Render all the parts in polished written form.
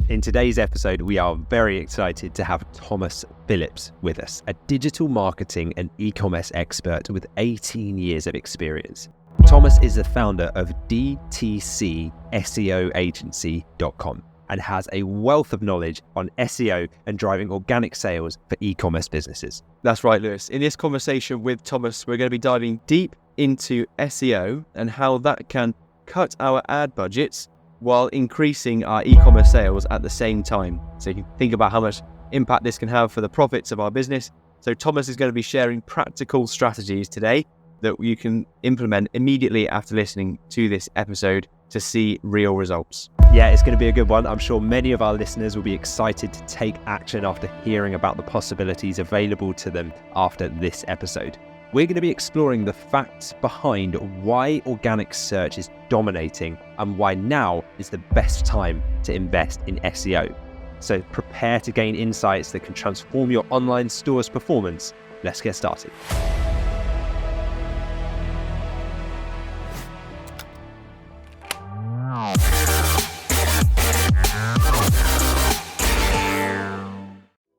In today's episode, we are very excited to have Thomas Phillips with us, a digital marketing and e-commerce expert with 18 years of experience. Thomas is the founder of DTCSEOagency.com and has a wealth of knowledge on SEO and driving organic sales for e-commerce businesses. That's right, Lewis. In this conversation with Thomas, we're going to be diving deep into SEO and how that can cut our ad budgets while increasing our e-commerce sales at the same time. So you can think about how much impact this can have for the profits of our business. So Thomas is going to be sharing practical strategies today that you can implement immediately after listening to this episode to see real results. Yeah, it's going to be a good one. I'm sure many of our listeners will be excited to take action after hearing about the possibilities available to them after this episode. We're going to be exploring the facts behind why organic search is dominating and why now is the best time to invest in SEO. So prepare to gain insights that can transform your online store's performance. Let's get started.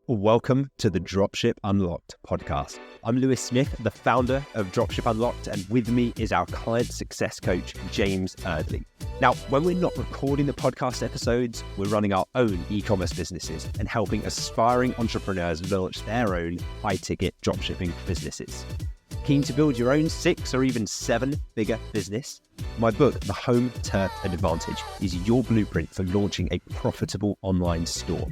Welcome to the Dropship Unlocked Podcast. I'm Lewis Smith, the founder of Dropship Unlocked, and with me is our client success coach, James Eardley. Now, when we're not recording the podcast episodes, we're running our own e-commerce businesses and helping aspiring entrepreneurs launch their own high-ticket dropshipping businesses. Keen to build your own 6 or even 7-figure business? My book, The Home Turf Advantage, is your blueprint for launching a profitable online store.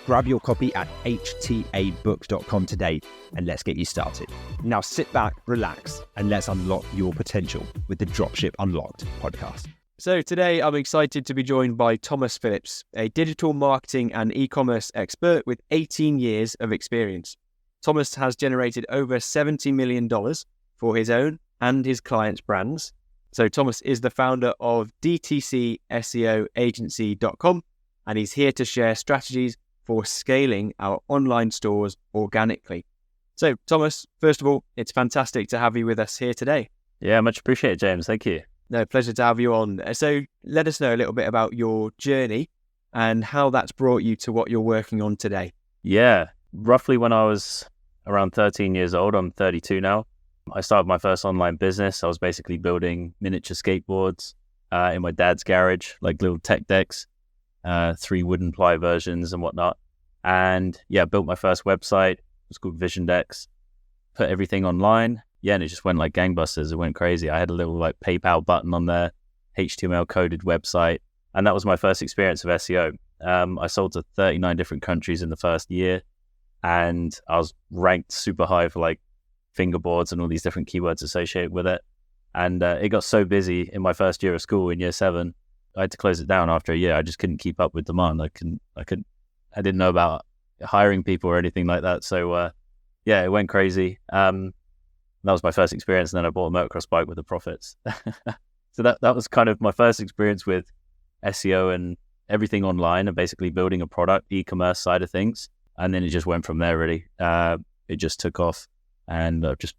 Grab your copy at htabook.com today and let's get you started. Now sit back, relax, and let's unlock your potential with the Dropship Unlocked podcast. So today I'm excited to be joined by Thomas Phillips, a digital marketing and e-commerce expert with 18 years of experience. Thomas has generated over $70 million for his own and his clients' brands. So Thomas is the founder of DTCSEOagency.com and he's here to share strategies for scaling our online stores organically. So, Thomas, first of all, it's fantastic to have you with us here today. Yeah, much appreciated, James. Thank you. No, pleasure to have you on. So, let us know a little bit about your journey and how that's brought you to what you're working on today. Yeah, roughly when I was around 13 years old, I'm 32 now, I started my first online business. I was basically building miniature skateboards in my dad's garage, like little tech decks. 3 wooden ply versions and whatnot. And yeah, built my first website. It was called Vision Decks. Put everything online. Yeah, and it just went like gangbusters. It went crazy. I had a little like PayPal button on there, HTML coded website. And that was my first experience of SEO. I sold to 39 different countries in the first year. And I was ranked super high for like fingerboards and all these different keywords associated with it. And it got so busy in my first year of school in year 7. I had to close it down after a year. I just couldn't keep up with demand. I didn't know about hiring people or anything like that. So yeah, it went crazy. That was my first experience. And then I bought a motocross bike with the profits. So that was kind of my first experience with SEO and everything online and basically building a product, e-commerce side of things. And then it just went from there really. It just took off and I've just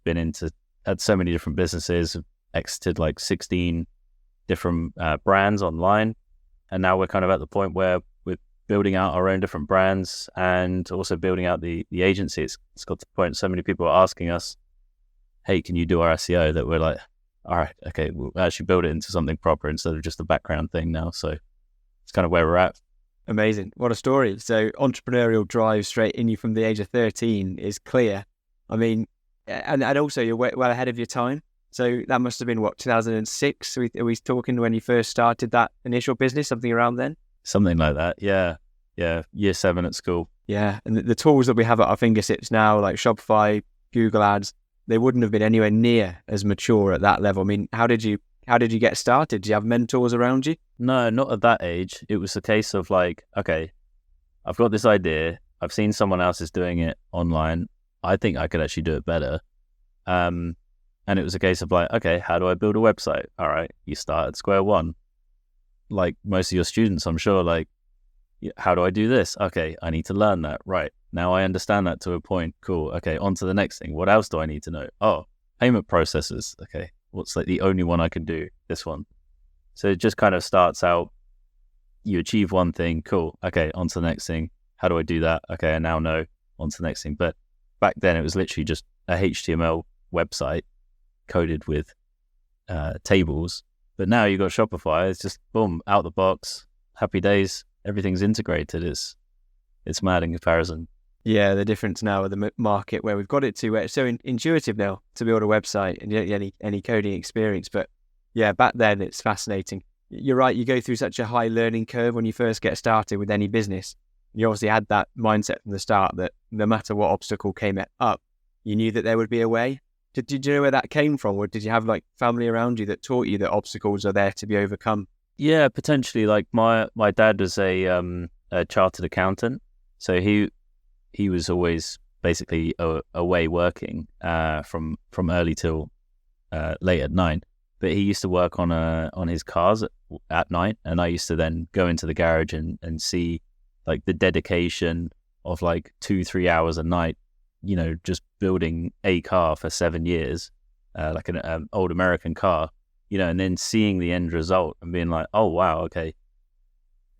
had so many different businesses, exited like 16 different brands online, and now we're kind of at the point where we're building out our own different brands and also building out the agency. It's got to the point so many people are asking us, hey, can you do our SEO, that we're like, all right, okay, we'll actually build it into something proper instead of just a background thing now. So it's kind of where we're at. Amazing. What a story. So entrepreneurial drive straight in you from the age of 13 is clear. I mean, and also you're well ahead of your time. So that must have been, 2006? Are we talking when you first started that initial business, something around then? Something like that, yeah. Yeah, year 7 at school. Yeah, and the tools that we have at our fingertips now, like Shopify, Google Ads, they wouldn't have been anywhere near as mature at that level. I mean, how did you get started? Did you have mentors around you? No, not at that age. It was a case of like, okay, I've got this idea. I've seen someone else is doing it online. I think I could actually do it better. And it was a case of like, okay, how do I build a website? All right, you start at square one. Like most of your students, I'm sure, like, how do I do this? Okay, I need to learn that. Right, now I understand that to a point. Cool. Okay, on to the next thing. What else do I need to know? Oh, payment processes. Okay, what's like the only one I can do? This one. So it just kind of starts out you achieve one thing, cool. Okay, on to the next thing. How do I do that? Okay, I now know, on to the next thing. But back then it was literally just a HTML website coded with tables. But now you've got Shopify. It's just boom, out the box, happy days. Everything's integrated. It's mad in comparison. Yeah, the difference now with the market where we've got it to where it's so intuitive now to build a website and you don't get any coding experience. But yeah, back then it's fascinating. You're right, you go through such a high learning curve when you first get started with any business. You obviously had that mindset from the start that no matter what obstacle came up, you knew that there would be a way. Did you know where that came from? Or did you have like family around you that taught you that obstacles are there to be overcome? Yeah, potentially. Like my dad was a chartered accountant. So he was always basically away working from early till late at night. But he used to work on his cars at night, and I used to then go into the garage and see like the dedication of like 2-3 hours a night, you know, just building a car for 7 years, like an old American car, you know, and then seeing the end result and being like, oh wow, okay,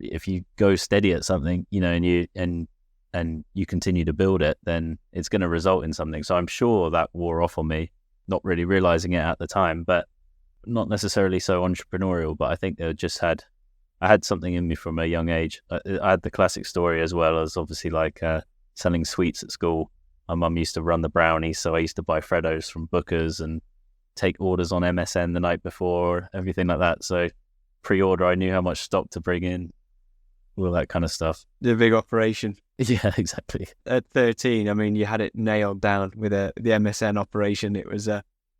if you go steady at something, you know, and you continue to build it, then it's going to result in something. So I'm sure that wore off on me, not really realizing it at the time, but not necessarily so entrepreneurial. But I think I had something in me from a young age. I had the classic story as well as obviously like selling sweets at school. My mum used to run the brownies, so I used to buy Freddos from Booker's and take orders on MSN the night before, everything like that. So pre-order, I knew how much stock to bring in, all that kind of stuff. The big operation. Yeah, exactly. At 13, I mean, you had it nailed down with the MSN operation. It was,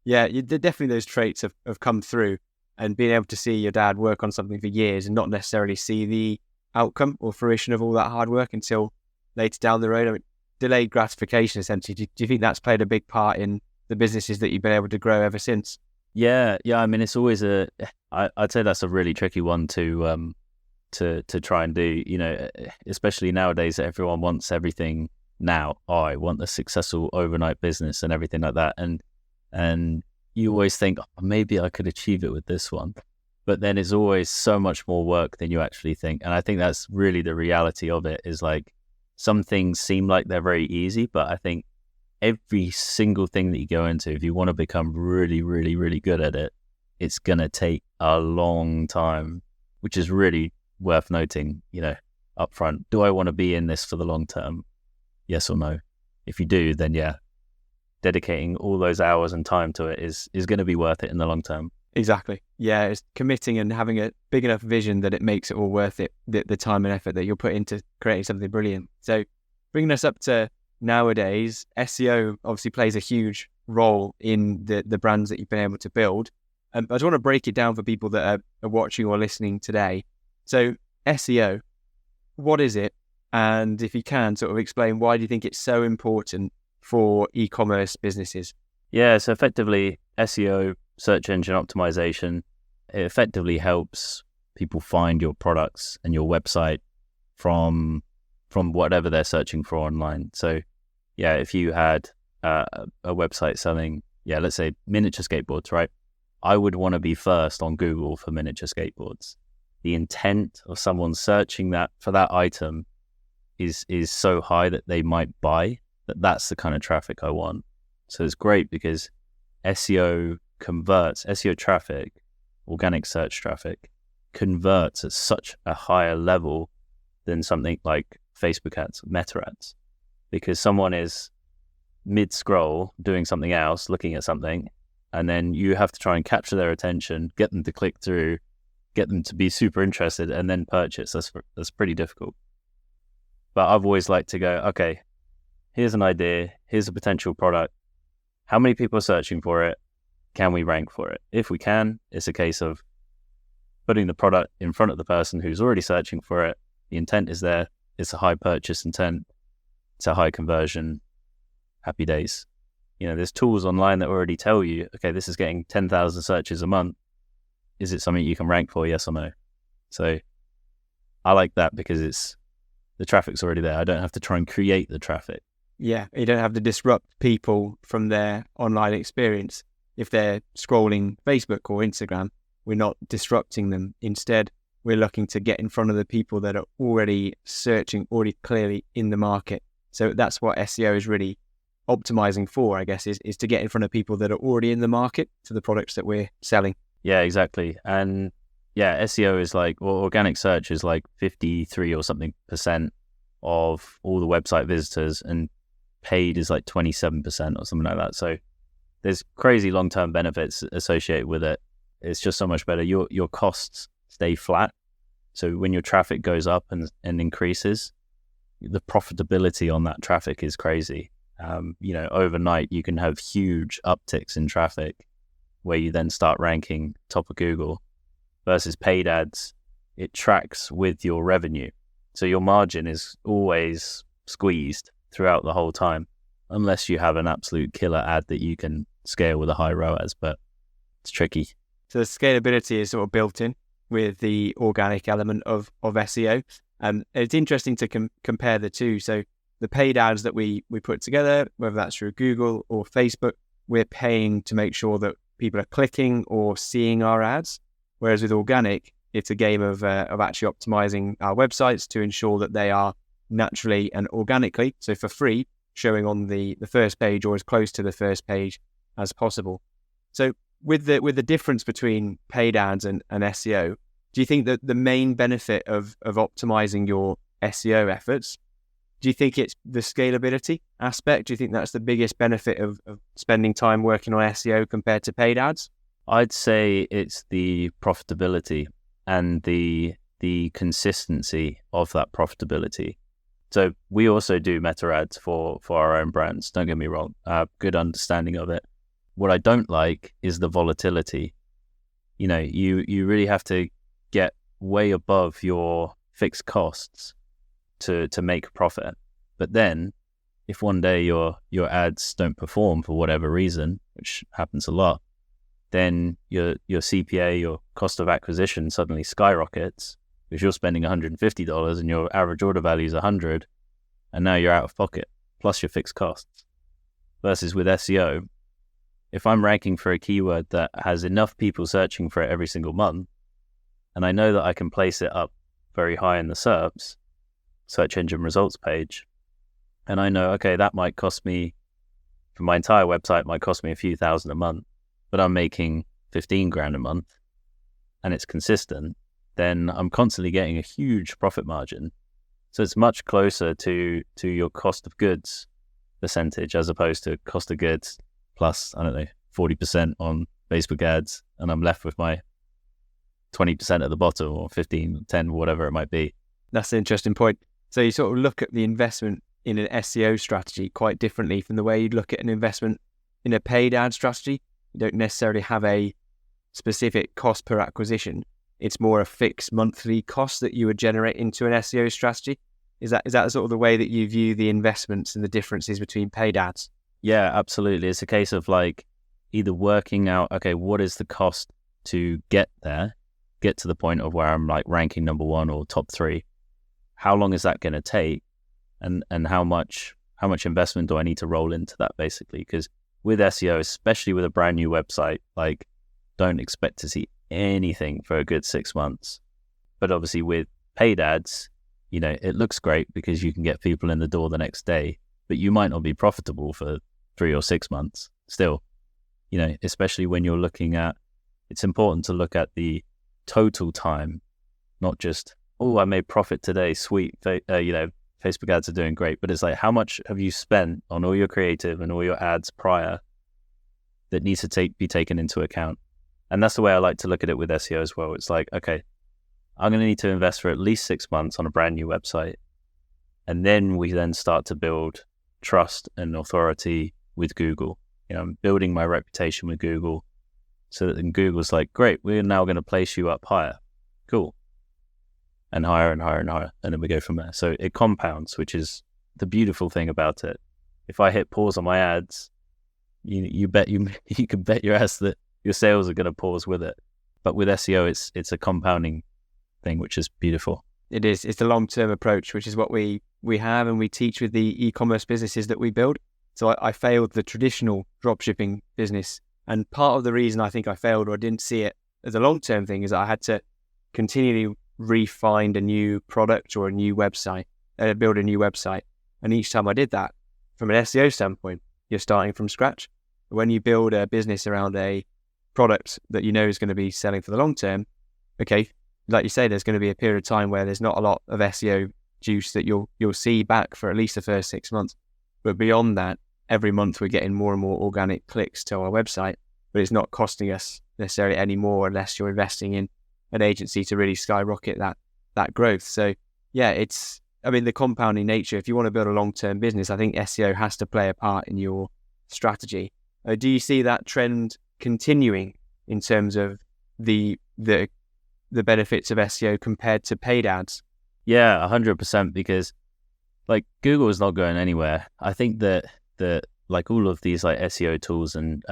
definitely those traits have come through, and being able to see your dad work on something for years and not necessarily see the outcome or fruition of all that hard work until later down the road. I mean, delayed gratification, essentially. Do you think that's played a big part in the businesses that you've been able to grow ever since? Yeah. I mean, it's always I'd say that's a really tricky one to try and do, you know, especially nowadays that everyone wants everything now. Oh, I want the successful overnight business and everything like that. And you always think, oh, maybe I could achieve it with this one. But then it's always so much more work than you actually think. And I think that's really the reality of it, is like some things seem like they're very easy, but I think every single thing that you go into, if you want to become really, really, really good at it, it's going to take a long time, which is really worth noting, you know, up front. Do I want to be in this for the long term? Yes or no? If you do, then yeah, dedicating all those hours and time to it is going to be worth it in the long term. Exactly. Yeah, it's committing and having a big enough vision that it makes it all worth it, the time and effort that you'll put into creating something brilliant. So bringing us up to nowadays, SEO obviously plays a huge role in the brands that you've been able to build. I just want to break it down for people that are watching or listening today. So SEO, what is it? And if you can, sort of explain, why do you think it's so important for e-commerce businesses? Yeah, so effectively SEO, search engine optimization, it effectively helps people find your products and your website from whatever they're searching for online. So yeah, if you had a website selling, let's say miniature skateboards, right? I would want to be first on Google for miniature skateboards. The intent of someone searching that for that item is so high that they might buy, that's the kind of traffic I want. So it's great because SEO traffic, organic search traffic, converts at such a higher level than something like Facebook ads, Meta ads, because someone is mid-scroll doing something else, looking at something, and then you have to try and capture their attention, get them to click through, get them to be super interested, and then purchase. That's pretty difficult. But I've always liked to go, okay, here's an idea, here's a potential product. How many people are searching for it? Can we rank for it? If we can, it's a case of putting the product in front of the person who's already searching for it. The intent is there. It's a high purchase intent. It's a high conversion. Happy days. You know, there's tools online that already tell you, okay, this is getting 10,000 searches a month. Is it something you can rank for? Yes or no? So I like that because the traffic's already there. I don't have to try and create the traffic. Yeah, you don't have to disrupt people from their online experience. If they're scrolling Facebook or Instagram, we're not disrupting them. Instead, we're looking to get in front of the people that are already searching, already clearly in the market. So that's what SEO is really optimizing for, I guess, is to get in front of people that are already in the market to the products that we're selling. Yeah, exactly. And yeah, SEO is like, or organic search is like 53 or something % of all the website visitors, and paid is like 27% or something like that. So there's crazy long-term benefits associated with it. It's just so much better. Your costs stay flat. So when your traffic goes up and increases, the profitability on that traffic is crazy. Overnight you can have huge upticks in traffic where you then start ranking top of Google. Versus paid ads, it tracks with your revenue. So your margin is always squeezed throughout the whole time, unless you have an absolute killer ad that you can scale with a high ROAS, but it's tricky. So the scalability is sort of built in with the organic element of SEO. It's interesting to compare the two. So the paid ads that we put together, whether that's through Google or Facebook, we're paying to make sure that people are clicking or seeing our ads. Whereas with organic, it's a game of actually optimizing our websites to ensure that they are naturally and organically, so for free, showing on the first page or as close to the first page as possible. So with the difference between paid ads and SEO, do you think that the main benefit of optimizing your SEO efforts, do you think it's the scalability aspect? Do you think that's the biggest benefit of spending time working on SEO compared to paid ads? I'd say it's the profitability and the consistency of that profitability. So we also do meta ads for our own brands. Don't get me wrong. Good understanding of it. What I don't like is the volatility. You really have to get way above your fixed costs to make a profit. But then if one day your ads don't perform for whatever reason, which happens a lot, then your CPA, your cost of acquisition, suddenly skyrockets because you're spending $150 and your average order value is $100, and now you're out of pocket plus your fixed costs. Versus with SEO, if I'm ranking for a keyword that has enough people searching for it every single month, and I know that I can place it up very high in the SERPs, search engine results page, and I know, okay, that might cost me, for my entire website, might cost me a few thousand a month, but I'm making 15 grand a month and it's consistent, then I'm constantly getting a huge profit margin. So it's much closer to your cost of goods percentage as opposed to cost of goods plus, 40% on Facebook ads, and I'm left with my 20% at the bottom, or 15, 10, whatever it might be. That's an interesting point. So you sort of look at the investment in an SEO strategy quite differently from the way you'd look at an investment in a paid ad strategy. You don't necessarily have a specific cost per acquisition. It's more a fixed monthly cost that you would generate into an SEO strategy. Is that sort of the way that you view the investments and the differences between paid ads? Yeah, absolutely. It's a case of like either working out, okay, what is the cost to get there, get to the point of where I'm like ranking number 1 or top 3. How long is that going to take? And how much investment do I need to roll into that, basically? Because with SEO, especially with a brand new website, like, don't expect to see anything for a good 6 months. But obviously with paid ads, it looks great because you can get people in the door the next day, but you might not be profitable for 3 or 6 months still. Especially when you're looking at, it's important to look at the total time, not just, oh, I made profit today, sweet, Facebook ads are doing great, but it's like, how much have you spent on all your creative and all your ads prior that needs to be taken into account? And that's the way I like to look at it with SEO as well. It's like, okay, I'm going to need to invest for at least 6 months on a brand new website. And then we then start to build trust and authority with Google. I'm building my reputation with Google so that then Google's like, great, we're now going to place you up higher. Cool. And higher and higher and higher. And then we go from there. So it compounds, which is the beautiful thing about it. If I hit pause on my ads, you can bet your ass that your sales are going to pause with it. But with SEO, it's a compounding thing, which is beautiful. It is. It's the long-term approach, which is what we have and we teach with the e-commerce businesses that we build. So I failed the traditional dropshipping business. And part of the reason I think I failed or didn't see it as a long-term thing is I had to continually refined a new product or a new website, build a new website. And each time I did that, from an SEO standpoint, you're starting from scratch. When you build a business around a product that you know is going to be selling for the long term, okay, like you say, there's going to be a period of time where there's not a lot of SEO juice that you'll see back for at least the first 6 months. But beyond that, every month we're getting more and more organic clicks to our website, but it's not costing us necessarily any more unless you're investing in an agency to really skyrocket that growth. So yeah, the compounding nature, if you want to build a long-term business, I think SEO has to play a part in your strategy. Do you see that trend continuing in terms of the benefits of SEO compared to paid ads? Yeah, 100%, because like Google is not going anywhere. I think that like all of these like SEO tools and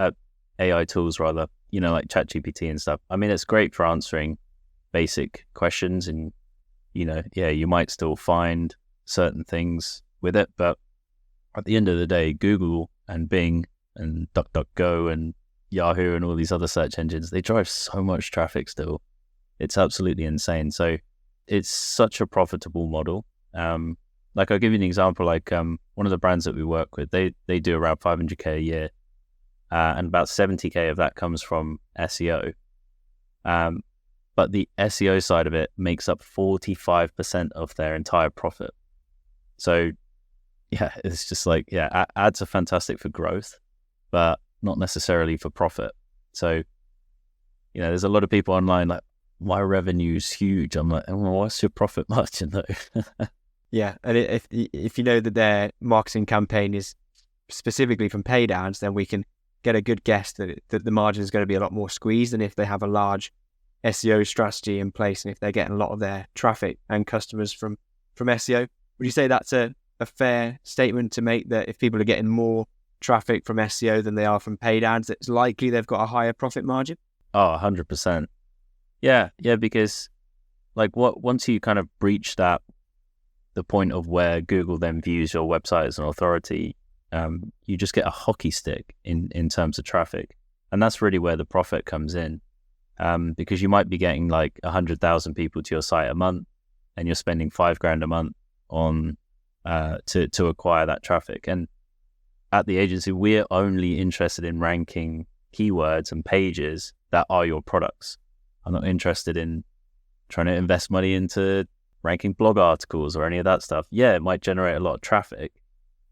AI tools rather, like ChatGPT and stuff. I mean, it's great for answering basic questions and, you might still find certain things with it. But at the end of the day, Google and Bing and DuckDuckGo and Yahoo and all these other search engines, they drive so much traffic still. It's absolutely insane. So it's such a profitable model. Like I'll give you an example, like one of the brands that we work with, they do around 500K a year. And about 70K of that comes from SEO. But the SEO side of it makes up 45% of their entire profit. So yeah, it's just like, ads are fantastic for growth, but not necessarily for profit. So, there's a lot of people online like, my revenue's huge. I'm like, well, what's your profit margin though? Yeah, and if you know that their marketing campaign is specifically from paid ads, then we can get a good guess that the margin is going to be a lot more squeezed than if they have a large SEO strategy in place and if they're getting a lot of their traffic and customers from SEO. Would you say that's a fair statement to make, that if people are getting more traffic from SEO than they are from paid ads, it's likely they've got a higher profit margin? Oh, 100%. Yeah, because like once you kind of breach the point of where Google then views your website as an authority, you just get a hockey stick in terms of traffic. And that's really where the profit comes in, because you might be getting like 100,000 people to your site a month and you're spending $5,000 a month on to acquire that traffic. And at the agency, we're only interested in ranking keywords and pages that are your products. I'm not interested in trying to invest money into ranking blog articles or any of that stuff. Yeah, it might generate a lot of traffic,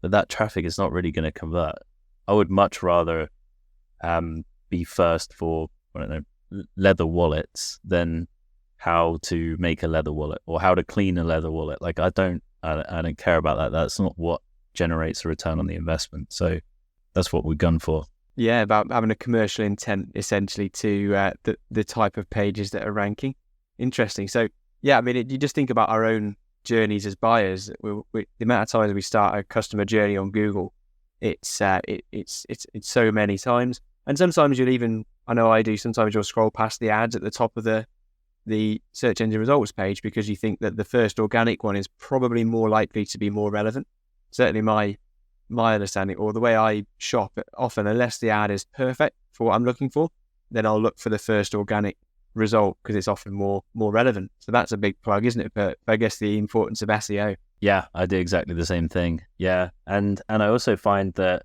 but that traffic is not really going to convert. I would much rather be first for, leather wallets than how to make a leather wallet or how to clean a leather wallet. Like I don't care about that. That's not what generates a return on the investment. So that's what we've gone for. Yeah, about having a commercial intent essentially to the type of pages that are ranking. Interesting. So yeah, I mean, you just think about our own journeys as buyers. The amount of times we start a customer journey on Google, it's so many times. And sometimes you'll even, I know I do, sometimes you'll scroll past the ads at the top of the search engine results page because you think that the first organic one is probably more likely to be more relevant. Certainly my understanding, or the way I shop, often unless the ad is perfect for what I'm looking for, then I'll look for the first organic result because it's often more relevant. So that's a big plug, isn't it? But I guess the importance of SEO. Yeah, I do exactly the same thing. Yeah, and I also find that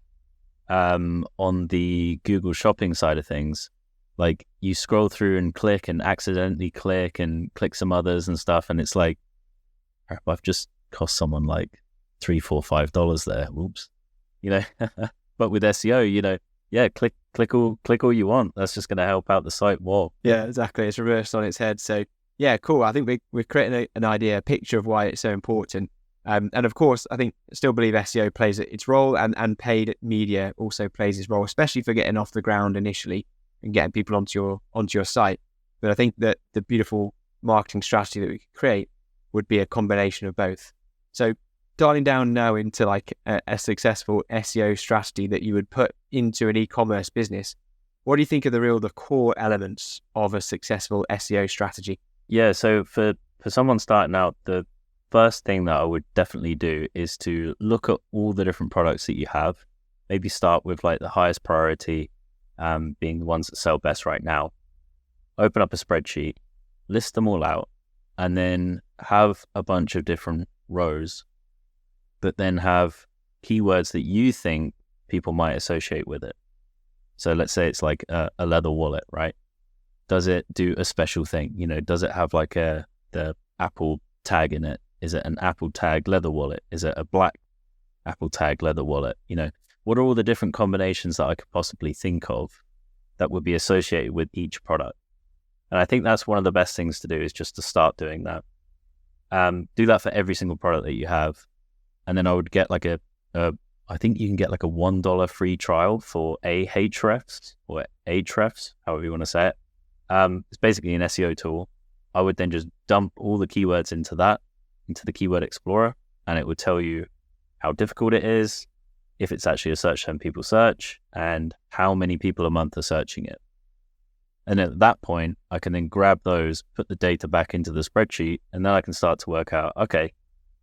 on the Google shopping side of things, like you scroll through and click and accidentally click and click some others and stuff, and it's like, I've just cost someone like $3, $4, $5 there. Whoops, But with SEO, yeah, click all you want. That's just going to help out the site more. Yeah, exactly. It's reversed on its head. So yeah, cool. I think we're creating a picture of why it's so important. And of course, I still believe SEO plays its role, and paid media also plays its role, especially for getting off the ground initially and getting people onto your site. But I think that the beautiful marketing strategy that we could create would be a combination of both. So dialing down now into like a successful SEO strategy that you would put into an e-commerce business, what do you think are the core elements of a successful SEO strategy? Yeah, so for someone starting out, the first thing that I would definitely do is to look at all the different products that you have. Maybe start with like the highest priority, being the ones that sell best right now. Open up a spreadsheet, list them all out, and then have a bunch of different rows, but then have keywords that you think people might associate with it. So let's say it's like a leather wallet, right? Does it do a special thing? Does it have like the Apple tag in it? Is it an Apple tag leather wallet? Is it a black Apple tag leather wallet? What are all the different combinations that I could possibly think of that would be associated with each product? And I think that's one of the best things to do, is just to start doing that. Do that for every single product that you have. And then I would get like I think you can get like a $1 free trial for Ahrefs or Ahrefs, however you want to say it. It's basically an SEO tool. I would then just dump all the keywords into the Keyword Explorer, and it would tell you how difficult it is, if it's actually a search term people search, and how many people a month are searching it. And at that point, I can then grab those, put the data back into the spreadsheet, and then I can start to work out, okay,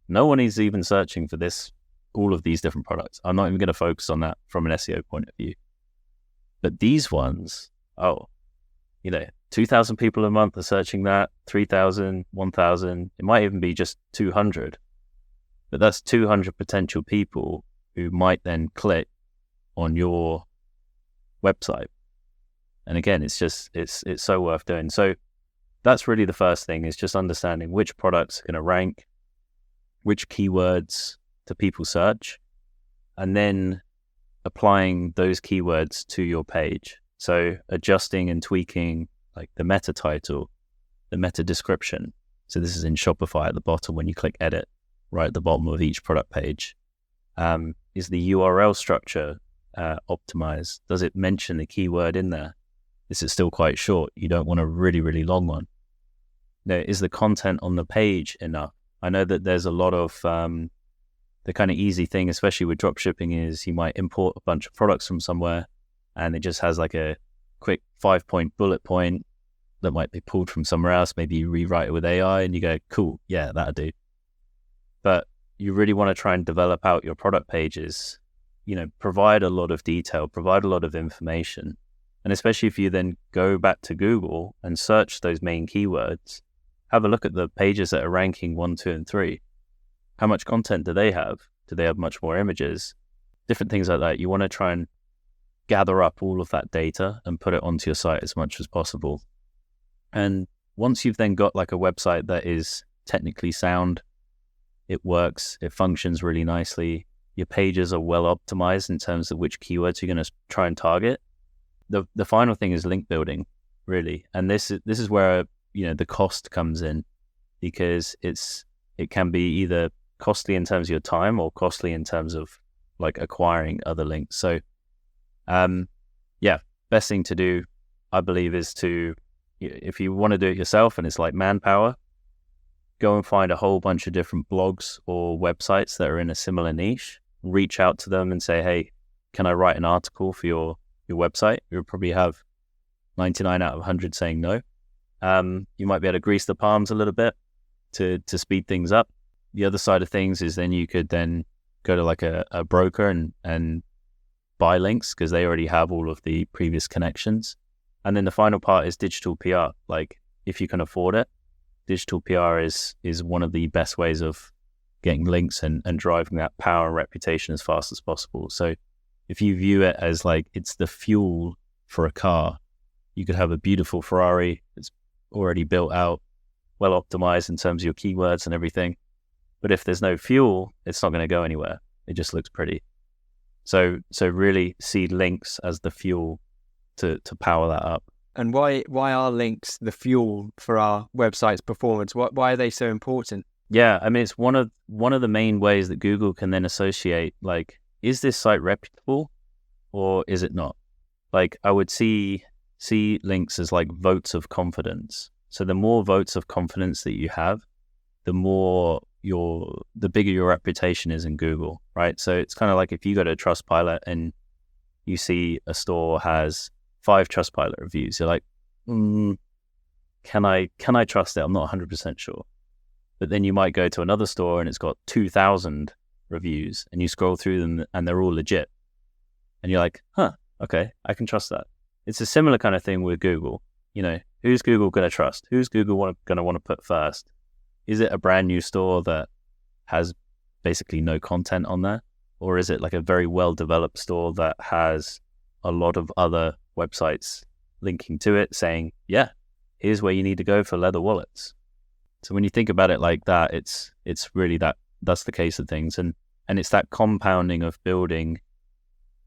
no one is even searching for all of these different products. I'm not even going to focus on that from an SEO point of view. But these ones, 2,000 people a month are searching that, 3,000, 1,000, it might even be just 200. But that's 200 potential people who might then click on your website. And again, it's so worth doing. So that's really the first thing, is just understanding which products are going to rank, which keywords do people search, and then applying those keywords to your page. So adjusting and tweaking like the meta title, the meta description. So this is in Shopify at the bottom when you click edit, right at the bottom of each product page. Is the URL structure optimized? Does it mention the keyword in there? Is it still quite short? You don't want a really, really long one. Is the content on the page enough? I know that there's a lot of the kind of easy thing, especially with dropshipping, is you might import a bunch of products from somewhere and it just has like a quick 5-point bullet point that might be pulled from somewhere else. Maybe you rewrite it with AI and you go, cool, yeah, that'll do. But you really want to try and develop out your product pages, provide a lot of detail, provide a lot of information. And especially if you then go back to Google and search those main keywords, have a look at the pages that are ranking 1, 2, and 3. How much content do they have? Do they have much more images? Different things like that. You want to try and gather up all of that data and put it onto your site as much as possible. And once you've then got like a website that is technically sound, it works, it functions really nicely, your pages are well optimized in terms of which keywords you're going to try and target. The final thing is link building, really. And this is where the cost comes in, because it can be either costly in terms of your time or costly in terms of like acquiring other links. So best thing to do, I believe, is to, if you want to do it yourself and it's like manpower, go and find a whole bunch of different blogs or websites that are in a similar niche, reach out to them and say, hey, can I write an article for your website? You'll probably have 99 out of 100 saying no. You might be able to grease the palms a little bit to speed things up. The other side of things is then you could then go to like a broker and buy links, because they already have all of the previous connections. And then the final part is digital PR. Like, if you can afford it, digital PR is one of the best ways of getting links and driving that power and reputation as fast as possible. So if you view it as like it's the fuel for a car, you could have a beautiful Ferrari that's already built out, well optimized in terms of your keywords and everything. But if there's no fuel, it's not going to go anywhere. It just looks pretty. So really see links as the fuel to power that up. And why are links the fuel for our website's performance? Why are they so important? Yeah, I mean, it's one of the main ways that Google can then associate, like, is this site reputable or is it not? Like, I would see links as like votes of confidence. So the more votes of confidence that you have, the bigger your reputation is in Google, right? So it's kind of like if you go to Trustpilot and you see a store has 5 Trustpilot reviews, you're like, can I trust it? I'm not 100% sure. But then you might go to another store and it's got 2,000 reviews, and you scroll through them and they're all legit. And you're like, okay, I can trust that. It's a similar kind of thing with Google. Who's Google going to trust? Who's Google going to want to put first? Is it a brand new store that has basically no content on there? Or is it like a very well-developed store that has a lot of other websites linking to it saying, yeah, here's where you need to go for leather wallets? So when you think about it like that, it's really that's the case of things. And it's that compounding of building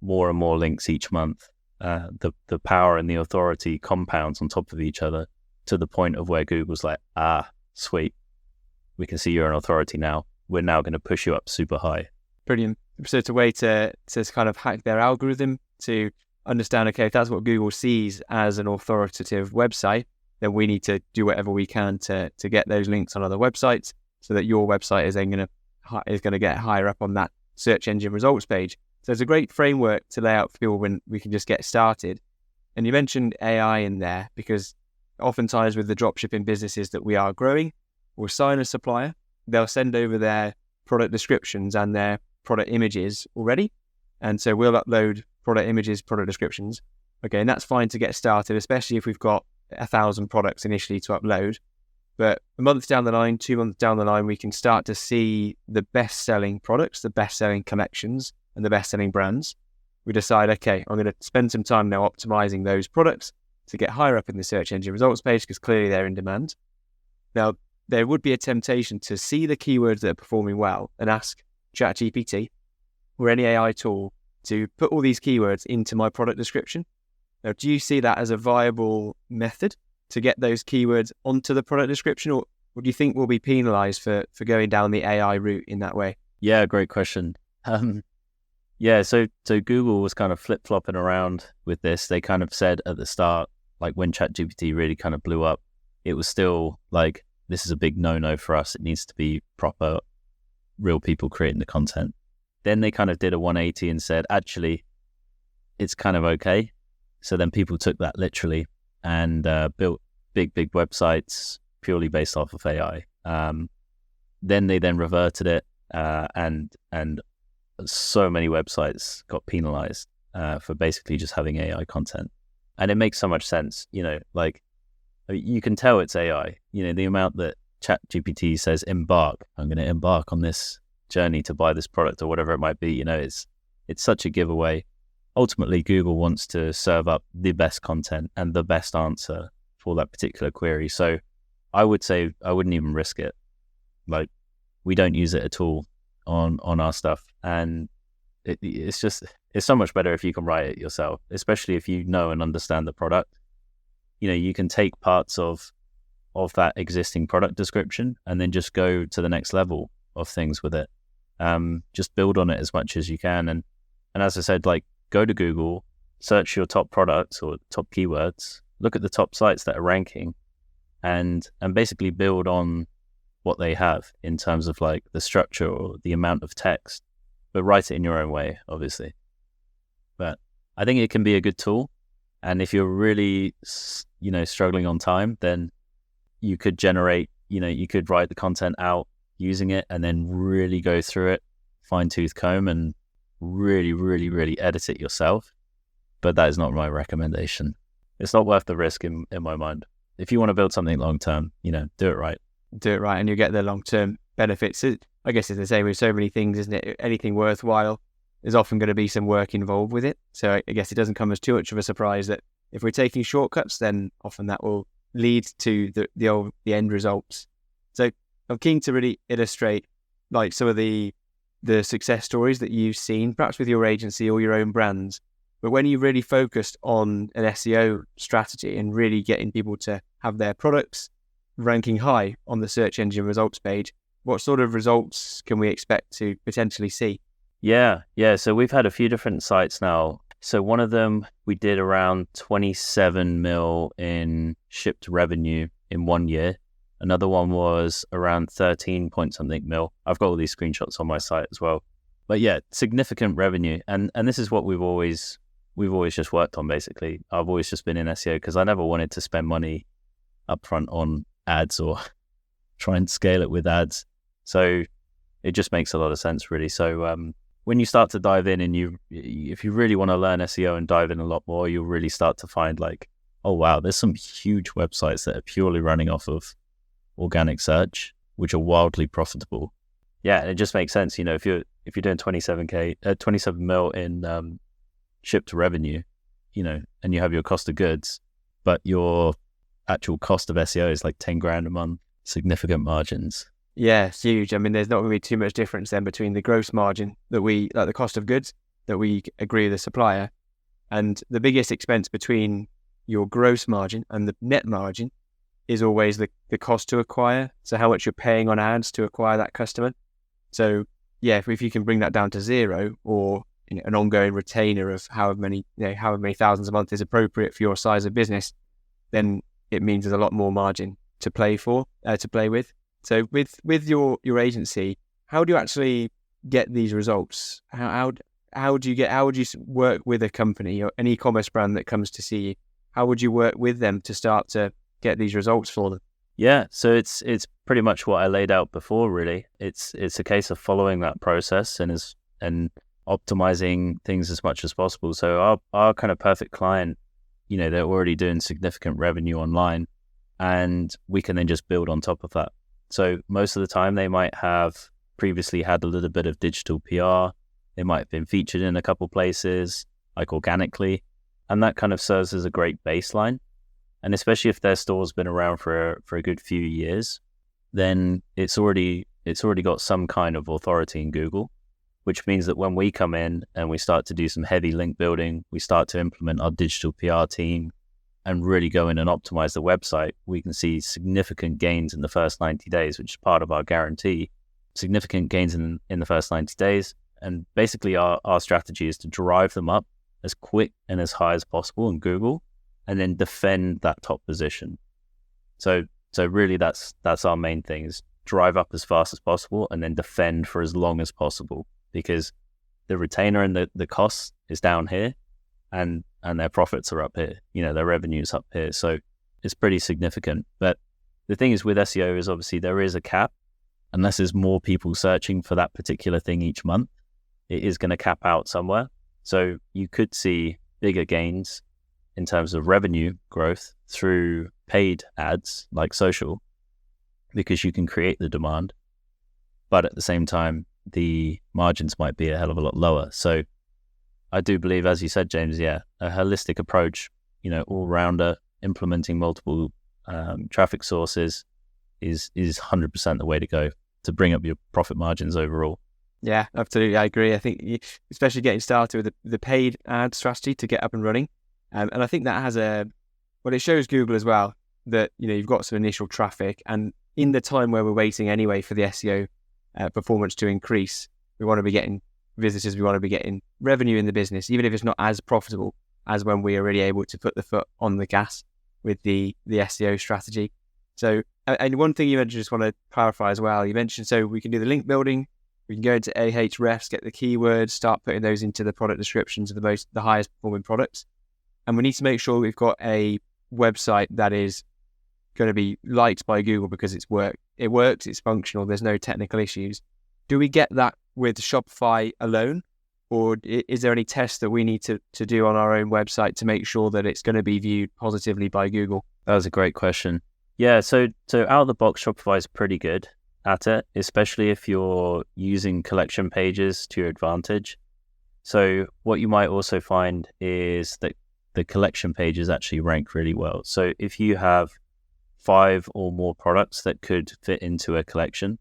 more and more links each month. The power and the authority compounds on top of each other to the point of where Google's like, sweet, we can see you're an authority now. We're now going to push you up super high. Brilliant. So it's a way to kind of hack their algorithm to understand, okay, if that's what Google sees as an authoritative website, then we need to do whatever we can to get those links on other websites so that your website is then going to get higher up on that search engine results page. So it's a great framework to lay out for people when we can just get started. And you mentioned AI in there, because oftentimes with the dropshipping businesses that we are growing, we'll sign a supplier, they'll send over their product descriptions and their product images already. And so we'll upload product images, product descriptions. Okay, and that's fine to get started, especially if we've got 1,000 products initially to upload. But a month down the line, 2 months down the line, we can start to see the best-selling products, the best-selling collections, and the best-selling brands. We decide, okay, I'm going to spend some time now optimizing those products to get higher up in the search engine results page, because clearly they're in demand. Now, there would be a temptation to see the keywords that are performing well and ask ChatGPT or any AI tool to put all these keywords into my product description. Now, do you see that as a viable method to get those keywords onto the product description, or do you think we'll be penalized for going down the AI route in that way? Yeah, great question. So Google was kind of flip-flopping around with this. They kind of said at the start, like when ChatGPT really kind of blew up, it was still like, this is a big no-no for us. It needs to be proper, real people creating the content. Then they kind of did a 180 and said, actually, it's kind of okay. So then people took that literally and built big websites purely based off of AI. Then they reverted it, and so many websites got penalized for basically just having AI content. And it makes so much sense, like you can tell it's AI. The amount that ChatGPT says, embark, I'm going to embark on this journey to buy this product or whatever it might be, it's such a giveaway. Ultimately, Google wants to serve up the best content and the best answer for that particular query. So I would say I wouldn't even risk it. Like, we don't use it at all on our stuff. And it's so much better if you can write it yourself, especially if you know and understand the product. You can take parts of that existing product description and then just go to the next level of things with it. Just build on it as much as you can. And as I said, like, go to Google, search your top products or top keywords, look at the top sites that are ranking, and basically build on what they have in terms of like the structure or the amount of text, but write it in your own way, obviously. But I think it can be a good tool. And if you're really, struggling on time, then you could generate, you could write the content out using it and then really go through it, fine tooth comb, and really, really, really edit it yourself. But that is not my recommendation. It's not worth the risk in my mind. If you want to build something long term, do it right. Do it right and you get the long-term benefits. I guess it's the same with so many things, isn't it? Anything worthwhile, there's often going to be some work involved with it. So I guess it doesn't come as too much of a surprise that if we're taking shortcuts, then often that will lead to the end results. So I'm keen to really illustrate like some of the success stories that you've seen, perhaps with your agency or your own brands. But when you really focused on an SEO strategy and really getting people to have their products ranking high on the search engine results page, what sort of results can we expect to potentially see? Yeah. So we've had a few different sites now. So one of them, we did around 27 mil in shipped revenue in 1 year. Another one was around 13 point something mil. I've got all these screenshots on my site as well. But yeah, significant revenue. And this is what we've always just worked on, basically. I've always just been in SEO because I never wanted to spend money upfront on ads or try and scale it with ads. So it just makes a lot of sense, really. So when you start to dive in and if you really want to learn SEO and dive in a lot more, you'll really start to find like, oh wow, there's some huge websites that are purely running off of organic search which are wildly profitable. Yeah, and it just makes sense. If you're doing 27 mil in shipped revenue, and you have your cost of goods, but your actual cost of SEO is like 10 grand a month, significant margins. Yeah, it's huge. I mean, there's not going to be too much difference then between the gross margin the cost of goods that we agree with the supplier, and the biggest expense between your gross margin and the net margin is always the cost to acquire. So how much you're paying on ads to acquire that customer. So yeah, if you can bring that down to zero, or an ongoing retainer of however many thousands a month is appropriate for your size of business, then it means there's a lot more margin to play with. So with your agency, how do you actually get these results? How would you work with a company or an e-commerce brand that comes to see you? How would you work with them to start to get these results for them? Yeah, so it's pretty much what I laid out before. Really, it's a case of following that process and optimizing things as much as possible. So our kind of perfect client, they're already doing significant revenue online, and we can then just build on top of that. So most of the time they might have previously had a little bit of digital PR. They might have been featured in a couple places, like organically, and that kind of serves as a great baseline. And especially if their store's been around for a good few years, then it's already got some kind of authority in Google, which means that when we come in and we start to do some heavy link building, we start to implement our digital PR team and really go in and optimize the website, we can see significant gains in the first 90 days, which is part of our guarantee. Significant gains in the first 90 days. And basically our strategy is to drive them up as quick and as high as possible in Google, and then defend that top position. So really that's our main thing, is drive up as fast as possible and then defend for as long as possible, because the retainer and the cost is down here, and their profits are up here, their revenue's up here. So it's pretty significant. But the thing is with SEO is obviously there is a cap. Unless there's more people searching for that particular thing each month, it is going to cap out somewhere. So you could see bigger gains in terms of revenue growth through paid ads like social, because you can create the demand, but at the same time, the margins might be a hell of a lot lower. So I do believe, as you said, James, a holistic approach, all-rounder, implementing multiple traffic sources is 100% the way to go to bring up your profit margins overall. Yeah, absolutely. I agree. I think especially getting started with the paid ad strategy to get up and running. And I think that has it shows Google as well that, you've got some initial traffic, and in the time where we're waiting anyway for the SEO performance to increase, we want to be getting visitors, we want to be getting revenue in the business, even if it's not as profitable as when we are really able to put the foot on the gas with the SEO strategy. So, and one thing you mentioned, just want to clarify as well, you mentioned, so we can do the link building, we can go into Ahrefs, get the keywords, start putting those into the product descriptions of the highest performing products. And we need to make sure we've got a website that is going to be liked by Google because it works, it's functional, there's no technical issues. Do we get that with Shopify alone? Or is there any tests that we need to do on our own website to make sure that it's going to be viewed positively by Google? That was a great question. Yeah, so out of the box, Shopify is pretty good at it, especially if you're using collection pages to your advantage. So what you might also find is that the collection pages actually rank really well. So if you have 5 or more products that could fit into a collection,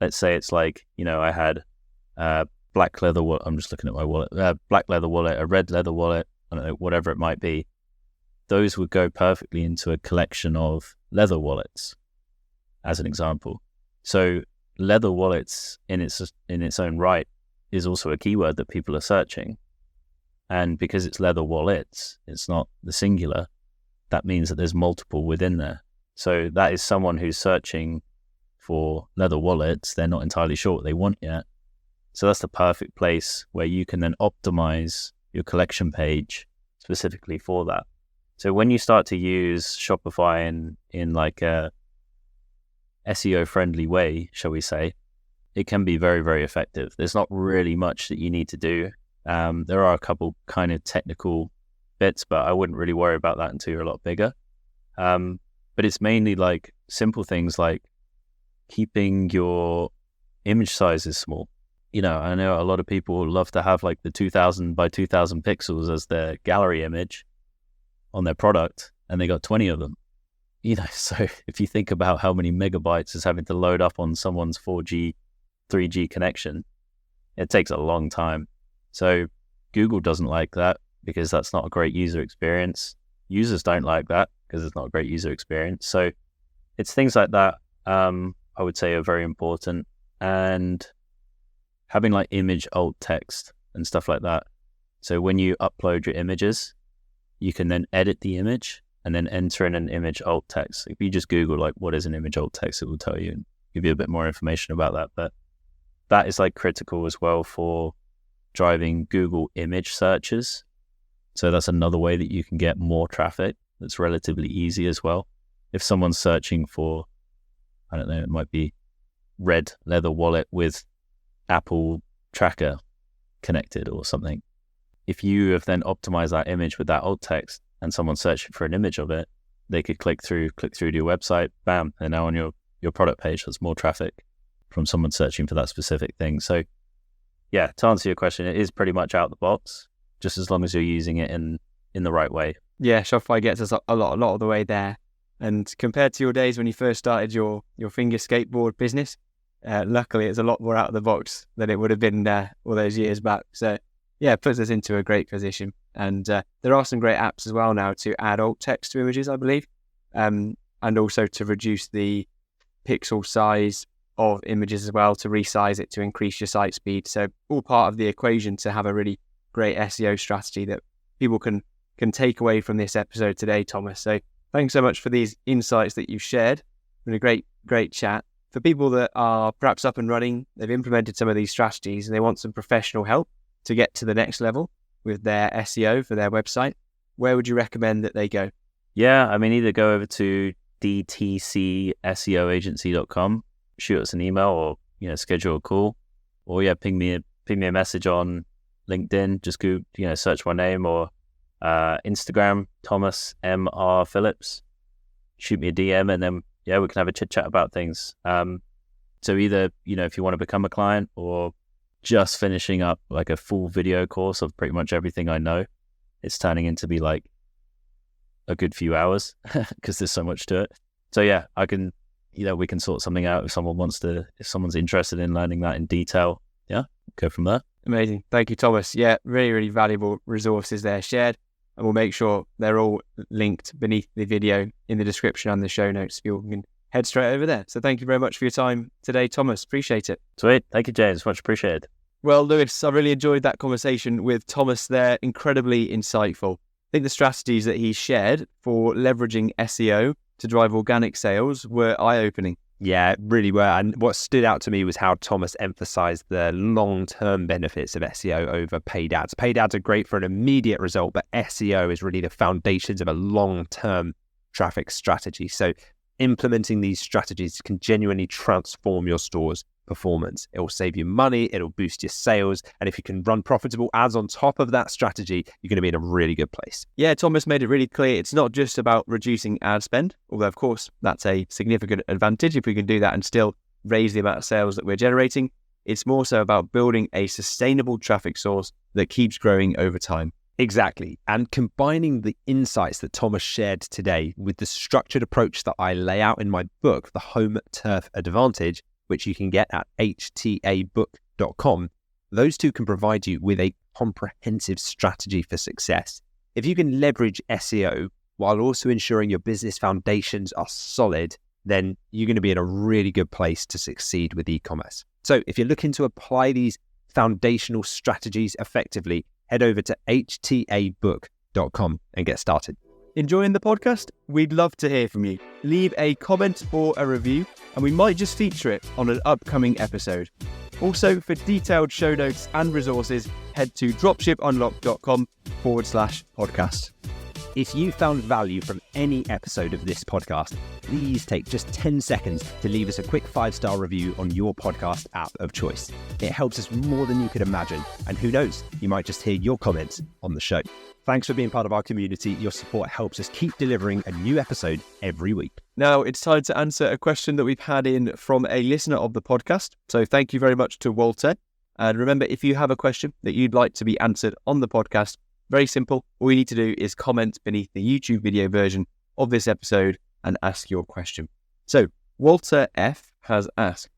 let's say it's like, I had black leather wallet, I'm just looking at my wallet, black leather wallet, a red leather wallet, I don't know, whatever it might be, those would go perfectly into a collection of leather wallets, as an example. So leather wallets in its own right is also a keyword that people are searching. And because it's leather wallets, it's not the singular, that means that there's multiple within there. So that is someone who's searching for leather wallets. They're not entirely sure what they want yet. So that's the perfect place where you can then optimize your collection page specifically for that. So when you start to use Shopify in like a SEO friendly way, shall we say, it can be very, very effective. There's not really much that you need to do. There are a couple kind of technical bits, but I wouldn't really worry about that until you're a lot bigger. But it's mainly like simple things like keeping your image sizes small. You know, I know a lot of people love to have like the 2000 by 2000 pixels as their gallery image on their product, and they got 20 of them. You know, so if you think about how many megabytes is having to load up on someone's 4G, 3G connection, it takes a long time. So Google doesn't like that because that's not a great user experience. Users don't like that because it's not a great user experience. So it's things like that, I would say, are very important. And having like image alt text and stuff like that. So when you upload your images, you can then edit the image and then enter in an image alt text. If you just Google like what is an image alt text, it will tell you and give you a bit more information about that. But that is like critical as well for driving Google image searches. So that's another way that you can get more traffic. That's relatively easy as well. If someone's searching for, I don't know, it might be red leather wallet with Apple tracker connected or something. If you have then optimized that image with that alt text and someone's searching for an image of it, they could click through to your website, bam, they're now on your product page. That's more traffic from someone searching for that specific thing. So yeah, to answer your question, it is pretty much out the box, just as long as you're using it in the right way. Yeah, Shopify gets us a lot of the way there. And compared to your days when you first started your finger skateboard business, luckily it's a lot more out of the box than it would have been all those years back. So yeah, it puts us into a great position. And there are some great apps as well now to add alt text to images, I believe, and also to reduce the pixel size of images as well, to resize it to increase your site speed. So all part of the equation to have a really great SEO strategy that people can take away from this episode today, Thomas. So thanks so much for these insights that you've shared. It's been a great chat. For people that are perhaps up and running, they've implemented some of these strategies and they want some professional help to get to the next level with their SEO for their website, where would you recommend that they go? Yeah, I mean, either go over to dtcseoagency.com, shoot us an email, or schedule a call, or ping me a message on LinkedIn. Just go search my name, or Instagram, Thomas M.R. Phillips. Shoot me a DM, and then we can have a chit chat about things. So either if you want to become a client, or just finishing up like a full video course of pretty much everything I know, it's turning into be like a good few hours because there's so much to it. So yeah, I can, we can sort something out if someone's interested in learning that in detail. Yeah, go from there. Amazing. Thank you, Thomas. Yeah, really, really valuable resources there shared. And we'll make sure they're all linked beneath the video in the description and the show notes. You can head straight over there. So thank you very much for your time today, Thomas. Appreciate it. Sweet. Thank you, James. Much appreciated. Well, Lewis, I really enjoyed that conversation with Thomas there. Incredibly insightful. I think the strategies that he shared for leveraging SEO to drive organic sales were eye-opening. Yeah, really were. And what stood out to me was how Thomas emphasized the long-term benefits of SEO over paid ads. Paid ads are great for an immediate result, but SEO is really the foundations of a long-term traffic strategy. So implementing these strategies can genuinely transform your store's performance. It will save you money, it'll boost your sales, and if you can run profitable ads on top of that strategy, you're going to be in a really good place. Yeah, Thomas made it really clear it's not just about reducing ad spend, although of course that's a significant advantage if we can do that and still raise the amount of sales that we're generating. It's more so about building a sustainable traffic source that keeps growing over time. Exactly. And combining the insights that Thomas shared today with the structured approach that I lay out in my book, The Home Turf Advantage, which you can get at htabook.com, those two can provide you with a comprehensive strategy for success. If you can leverage SEO while also ensuring your business foundations are solid, then you're going to be in a really good place to succeed with e-commerce. So if you're looking to apply these foundational strategies effectively, head over to htabook.com and get started. Enjoying the podcast? We'd love to hear from you. Leave a comment or a review, and we might just feature it on an upcoming episode. Also, for detailed show notes and resources, head to dropshipunlocked.com/podcast. If you found value from any episode of this podcast, please take just 10 seconds to leave us a quick 5-star review on your podcast app of choice. It helps us more than you could imagine. And who knows, you might just hear your comments on the show. Thanks for being part of our community. Your support helps us keep delivering a new episode every week. Now it's time to answer a question that we've had in from a listener of the podcast. So thank you very much to Walter. And remember, if you have a question that you'd like to be answered on the podcast, very simple. All you need to do is comment beneath the YouTube video version of this episode and ask your question. So Walter F has asked,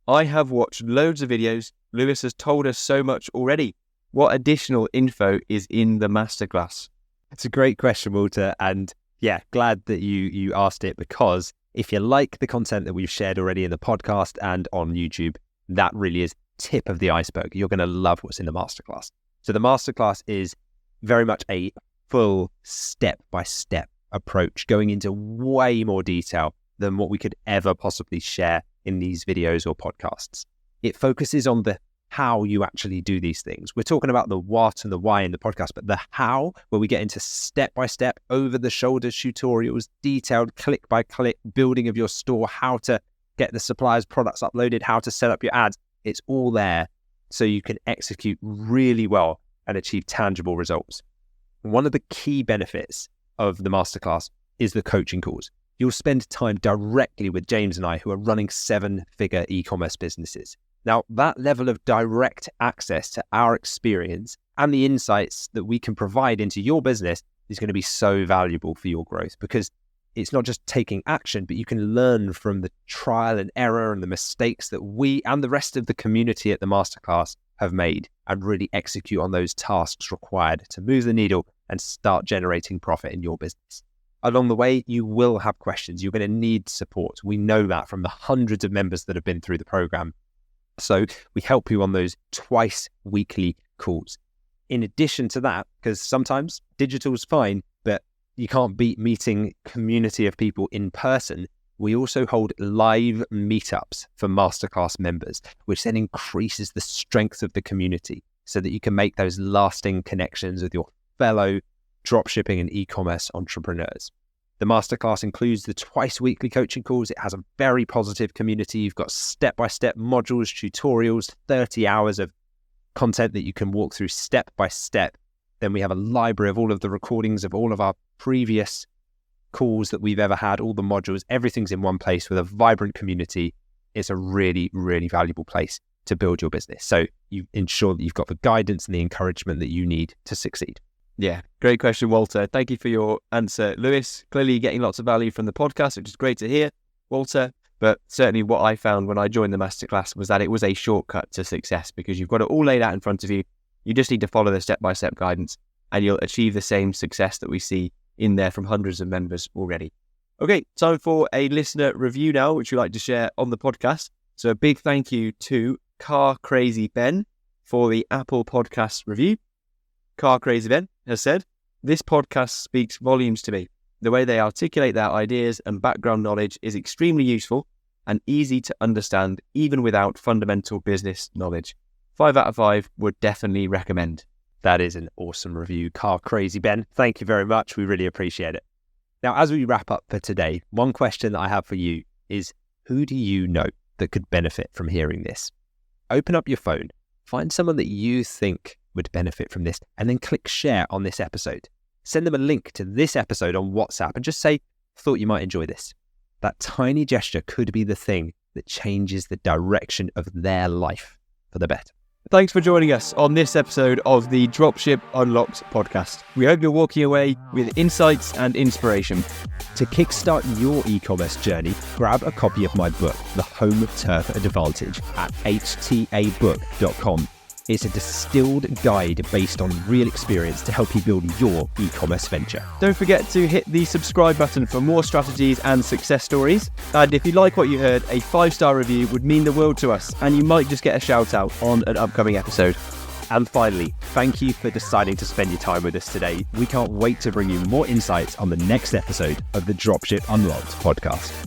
I have watched loads of videos. Lewis has told us so much already. What additional info is in the masterclass? It's a great question, Walter. And yeah, glad that you asked it, because if you like the content that we've shared already in the podcast and on YouTube, that really is tip of the iceberg. You're going to love what's in the masterclass. So the masterclass is very much a full step-by-step approach, going into way more detail than what we could ever possibly share in these videos or podcasts. It focuses on the how you actually do these things. We're talking about the what and the why in the podcast, but the how, where we get into step-by-step, over-the-shoulder tutorials, detailed click-by-click building of your store, how to get the supplier's products uploaded, how to set up your ads. It's all there so you can execute really well and achieve tangible results. One of the key benefits of the masterclass is the coaching calls. You'll spend time directly with James and I, who are running 7-figure e-commerce businesses. Now, that level of direct access to our experience and the insights that we can provide into your business is going to be so valuable for your growth, because it's not just taking action, but you can learn from the trial and error and the mistakes that we and the rest of the community at the masterclass have made, and really execute on those tasks required to move the needle and start generating profit in your business. Along the way, you will have questions. You're going to need support. We know that from the hundreds of members that have been through the program. So we help you on those twice weekly calls. In addition to that, because sometimes digital's fine, but you can't beat meeting community of people in person, we also hold live meetups for masterclass members, which then increases the strength of the community so that you can make those lasting connections with your fellow dropshipping and e-commerce entrepreneurs. The masterclass includes the twice weekly coaching calls. It has a very positive community. You've got step-by-step modules, tutorials, 30 hours of content that you can walk through step by step. Then we have a library of all of the recordings of all of our previous calls that we've ever had, all the modules, everything's in one place with a vibrant community. It's a really, really valuable place to build your business. So you ensure that you've got the guidance and the encouragement that you need to succeed. Yeah, great question, Walter. Thank you for your answer. Lewis, clearly getting lots of value from the podcast, which is great to hear, Walter. But certainly what I found when I joined the masterclass was that it was a shortcut to success, because you've got it all laid out in front of you. You just need to follow the step-by-step guidance and you'll achieve the same success that we see in there from hundreds of members already. Okay, time for a listener review now, which we'd like to share on the podcast. So a big thank you to Car Crazy Ben for the Apple Podcast review. Car Crazy Ben has said, this podcast speaks volumes to me. The way they articulate their ideas and background knowledge is extremely useful and easy to understand, even without fundamental business knowledge. 5 out of 5 would definitely recommend. That is an awesome review, Car Crazy Ben. Thank you very much. We really appreciate it. Now, as we wrap up for today, one question that I have for you is, who do you know that could benefit from hearing this? Open up your phone, find someone that you think would benefit from this, and then click share on this episode. Send them a link to this episode on WhatsApp and just say, thought you might enjoy this. That tiny gesture could be the thing that changes the direction of their life for the better. Thanks for joining us on this episode of the Dropship Unlocked podcast. We hope you're walking away with insights and inspiration. To kickstart your e-commerce journey, grab a copy of my book, The Home Turf Advantage, at htabook.com. It's a distilled guide based on real experience to help you build your e-commerce venture. Don't forget to hit the subscribe button for more strategies and success stories. And if you like what you heard, a 5-star review would mean the world to us, and you might just get a shout out on an upcoming episode. And finally, thank you for deciding to spend your time with us today. We can't wait to bring you more insights on the next episode of the Dropship Unlocked podcast.